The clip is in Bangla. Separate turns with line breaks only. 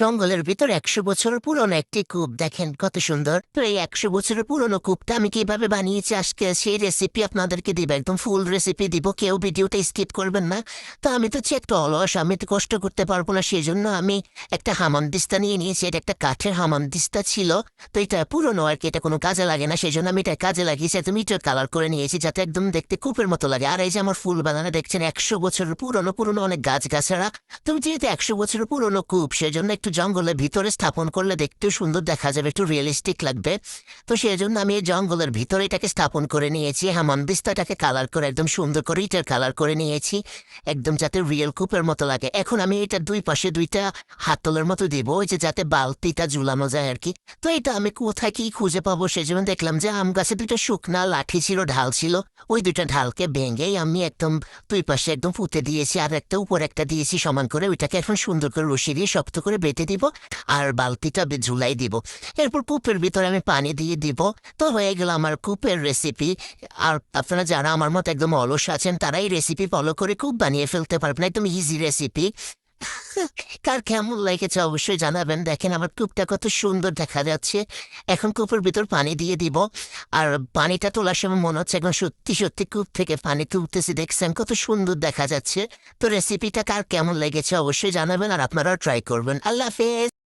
জঙ্গলের ভিতর ১০০ বছরের পুরনো একটি কূপ দেখেন কত সুন্দর। তো এই ১০০ বছরের পুরনো কূপটা আমি কিভাবে বানিয়েছি আজকে সেই রেসিপি আপনাদেরকে দিব, একদম ফুল রেসিপি দিব, কেউ ভিডিওটা স্কিপ করবেন না। তো আমি তো একটু অলস, আমি তো কষ্ট করতে পারবো না, সেই জন্য আমি একটা হামানদিস্তা নিয়ে নিয়েছি। এটা একটা কাঠের হামানদিস্তা ছিল। তো এটা পুরনো আর কি, এটা কোনো কাজে লাগে না, সেই জন্য আমি এটা কাজে লাগিয়েছি। একদম ইটের কালার করে নিয়েছি যাতে একদম দেখতে কূপের মতো লাগে। আর এই যে আমার ফুল বাগানে দেখছেন ১০০ বছরের পুরনো পুরনো অনেক গাছগাছাড়া। তুমি যেহেতু ১০০ বছরের পুরনো কূপ, সেজন্য একটু জঙ্গলের ভিতরে স্থাপন করলে দেখতেও সুন্দর দেখা যাবে, একটু রিয়েলিস্টিক লাগবে। তো সেই জন্য আমি এই জঙ্গলের ভিতরে এটাকে স্থাপন করে নিয়েছি। হামানদিস্তাটাকে কালার করে একদম সুন্দর করে ইটের কালার করে নিয়েছি, একদম যাতে রিয়েল কূপের মতো লাগে। এখন আমি এটার দুই পাশে দুইটা হাতলের মতো দিব, ওই যে যাতে বালতিটা ঝুলানো যায় আর কি। তো এটা আমি কোথায় কি খুঁজে পাবো, সেজন্য দেখলাম যে আম গাছে দুটো শুকনা লাঠি ছিল, ঢাল ছিল। ওই দুইটা ঢালকে ভেঙেই আমি একদম দুই পাশে একদম পুঁতে দিয়েছি, আর একটা উপর একটা দিয়েছি সমান করে। ওইটাকে এখন সুন্দর করে রশি দিয়ে শক্ত করে বেঁধে দিব, আর বালতিটা ঝুলাই দিব। এরপর কূপের ভিতরে আমি পানি দিয়ে দিব। তো হয়ে গেল আমার কূপের রেসিপি। আর আপনারা যারা আমার মতো একদম অলস আছেন, তারা এই রেসিপি ফলো করে কূপ বানিয়ে ফেলতে পারবেন, একদম ইজি রেসিপি। কার কেমন লেগেছে অবশ্যই জানাবেন। দেখেন আমার কূপটা কত সুন্দর দেখা যাচ্ছে। এখন কূপের ভিতর পানি দিয়ে দিব, আর পানিটা তোলার সময় মনে হচ্ছে একদম সত্যি সত্যি কূপ থেকে পানি তুলতেছি, দেখছেন কত সুন্দর দেখা যাচ্ছে। তো রেসিপিটা কার কেমন লেগেছে অবশ্যই জানাবেন, আর আপনারাও ট্রাই করবেন। আল্লাহ হাফেজ।